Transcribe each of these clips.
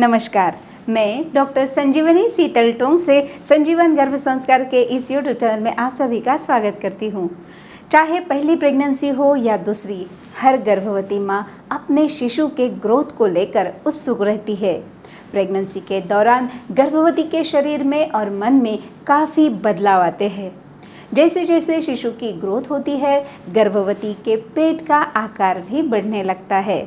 नमस्कार, मैं डॉक्टर संजीवनी शीतल टोंग से संजीवन गर्भ संस्कार के इस यूट्यूब चैनल में आप सभी का स्वागत करती हूँ। चाहे पहली प्रेगनेंसी हो या दूसरी, हर गर्भवती माँ अपने शिशु के ग्रोथ को लेकर उत्सुक रहती है। प्रेगनेंसी के दौरान गर्भवती के शरीर में और मन में काफ़ी बदलाव आते हैं। जैसे जैसे शिशु की ग्रोथ होती है, गर्भवती के पेट का आकार भी बढ़ने लगता है।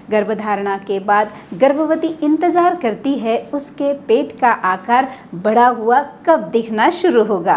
गर्भधारणा के बाद गर्भवती इंतज़ार करती है उसके पेट का आकार बढ़ा हुआ कब दिखना शुरू होगा,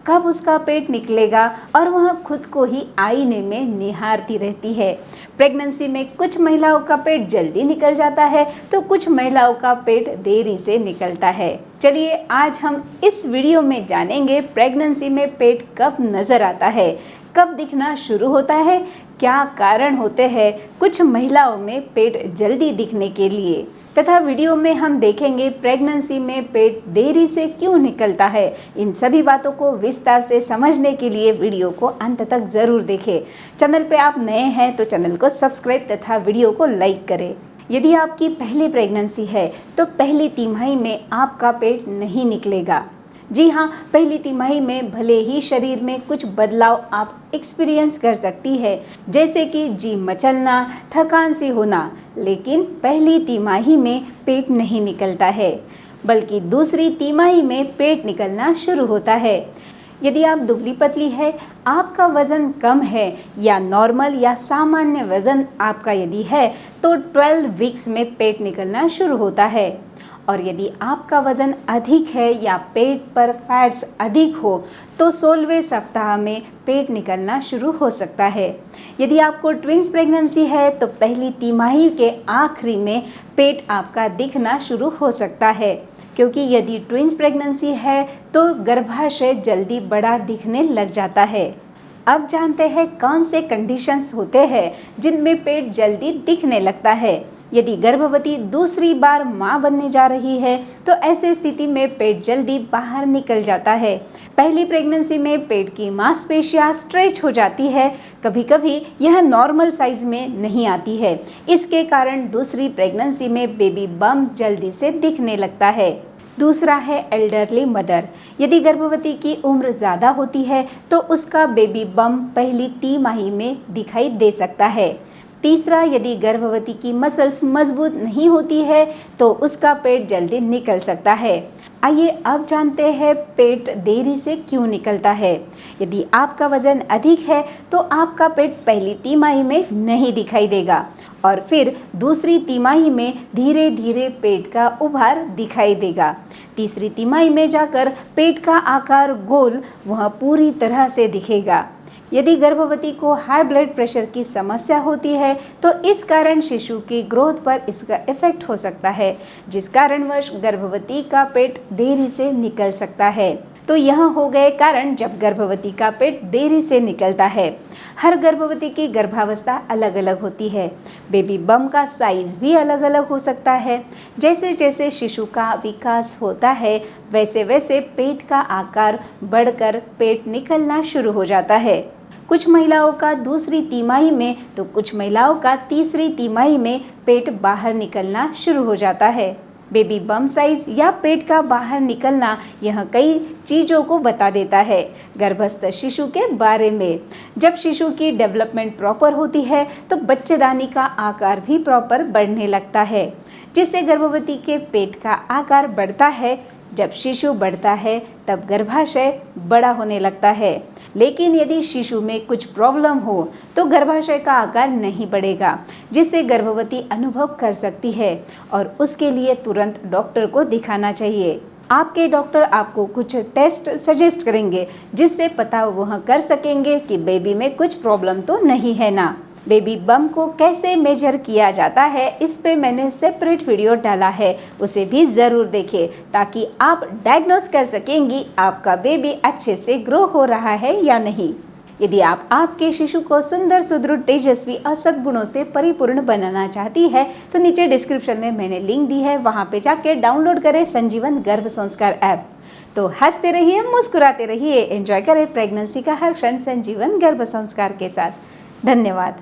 कब उसका पेट निकलेगा, और वह खुद को ही आईने में निहारती रहती है। प्रेगनेंसी में कुछ महिलाओं का पेट जल्दी निकल जाता है तो कुछ महिलाओं का पेट देरी से निकलता है। चलिए आज हम इस वीडियो में जानेंगे प्रेगनेंसी में पेट कब नज़र आता है, कब दिखना शुरू होता है, क्या कारण होते हैं कुछ महिलाओं में पेट जल्दी दिखने के लिए, तथा वीडियो में हम देखेंगे प्रेगनेंसी में पेट देरी से क्यों निकलता है। इन सभी बातों को विस्तार से समझने के लिए वीडियो को अंत तक ज़रूर देखें। चैनल पे आप नए हैं तो चैनल को सब्सक्राइब तथा वीडियो को लाइक करें। यदि आपकी पहली प्रेगनेंसी है तो पहली तिमाही में आपका पेट नहीं निकलेगा। जी हाँ, पहली तिमाही में भले ही शरीर में कुछ बदलाव आप एक्सपीरियंस कर सकती है, जैसे कि जी मचलना, थकान सी होना, लेकिन पहली तिमाही में पेट नहीं निकलता है, बल्कि दूसरी तिमाही में पेट निकलना शुरू होता है। यदि आप दुबली पतली है, आपका वज़न कम है या नॉर्मल या सामान्य वज़न आपका यदि है तो 12 वीक्स में पेट निकलना शुरू होता है। और यदि आपका वज़न अधिक है या पेट पर फैट्स अधिक हो तो 16वें सप्ताह में पेट निकलना शुरू हो सकता है। यदि आपको ट्विंस प्रेगनेंसी है तो पहली तिमाही के आखिरी में पेट आपका दिखना शुरू हो सकता है, क्योंकि यदि ट्विंस प्रेगनेंसी है तो गर्भाशय जल्दी बड़ा दिखने लग जाता है। अब जानते हैं कौन से कंडीशंस होते हैं जिनमें पेट जल्दी दिखने लगता है। यदि गर्भवती दूसरी बार मां बनने जा रही है तो ऐसे स्थिति में पेट जल्दी बाहर निकल जाता है। पहली प्रेगनेंसी में पेट की मांसपेशियां स्ट्रेच हो जाती है, कभी कभी यह नॉर्मल साइज में नहीं आती है। इसके कारण दूसरी प्रेगनेंसी में बेबी बम्प जल्दी से दिखने लगता है। दूसरा है एल्डरली मदर। यदि गर्भवती की उम्र ज़्यादा होती है तो उसका बेबी बम्प पहली तिमाही में दिखाई दे सकता है। तीसरा, यदि गर्भवती की मसल्स मजबूत नहीं होती है तो उसका पेट जल्दी निकल सकता है। आइए अब जानते हैं पेट देरी से क्यों निकलता है। यदि आपका वज़न अधिक है तो आपका पेट पहली तिमाही में नहीं दिखाई देगा और फिर दूसरी तिमाही में धीरे धीरे पेट का उभार दिखाई देगा। तीसरी तिमाही में जाकर पेट का आकार गोल वह पूरी तरह से दिखेगा। यदि गर्भवती को हाई ब्लड प्रेशर की समस्या होती है तो इस कारण शिशु की ग्रोथ पर इसका इफेक्ट हो सकता है, जिस कारणवश गर्भवती का पेट देरी से निकल सकता है। तो यह हो गए कारण जब गर्भवती का पेट देरी से निकलता है। हर गर्भवती की गर्भावस्था अलग अलग होती है। बेबी बम का साइज भी अलग अलग हो सकता है। जैसे जैसे शिशु का विकास होता है वैसे वैसे पेट का आकार बढ़कर पेट निकलना शुरू हो जाता है। कुछ महिलाओं का दूसरी तिमाही में तो कुछ महिलाओं का तीसरी तिमाही में पेट बाहर निकलना शुरू हो जाता है। बेबी बम साइज या पेट का बाहर निकलना यह कई चीज़ों को बता देता है गर्भस्थ शिशु के बारे में। जब शिशु की डेवलपमेंट प्रॉपर होती है तो बच्चेदानी का आकार भी प्रॉपर बढ़ने लगता है, जिससे गर्भवती के पेट का आकार बढ़ता है। जब शिशु बढ़ता है तब गर्भाशय बड़ा होने लगता है, लेकिन यदि शिशु में कुछ प्रॉब्लम हो तो गर्भाशय का आकार नहीं बढ़ेगा, जिससे गर्भवती अनुभव कर सकती है और उसके लिए तुरंत डॉक्टर को दिखाना चाहिए। आपके डॉक्टर आपको कुछ टेस्ट सजेस्ट करेंगे जिससे पता वह कर सकेंगे कि बेबी में कुछ प्रॉब्लम तो नहीं है ना। बेबी बम को कैसे मेजर किया जाता है इस पे मैंने सेपरेट वीडियो डाला है, उसे भी ज़रूर देखें ताकि आप डायग्नोस कर सकेंगी आपका बेबी अच्छे से ग्रो हो रहा है या नहीं। यदि आप आपके शिशु को सुंदर, सुदृढ़, तेजस्वी और सद्गुणों से परिपूर्ण बनाना चाहती है तो नीचे डिस्क्रिप्शन में मैंने लिंक दी है, वहाँ पे जाके डाउनलोड करें संजीवन गर्भ संस्कार ऐप। तो हंसते रहिए, मुस्कुराते रहिए, एंजॉय करें प्रेगनेंसी का हर क्षण संजीवन गर्भ संस्कार के साथ। धन्यवाद।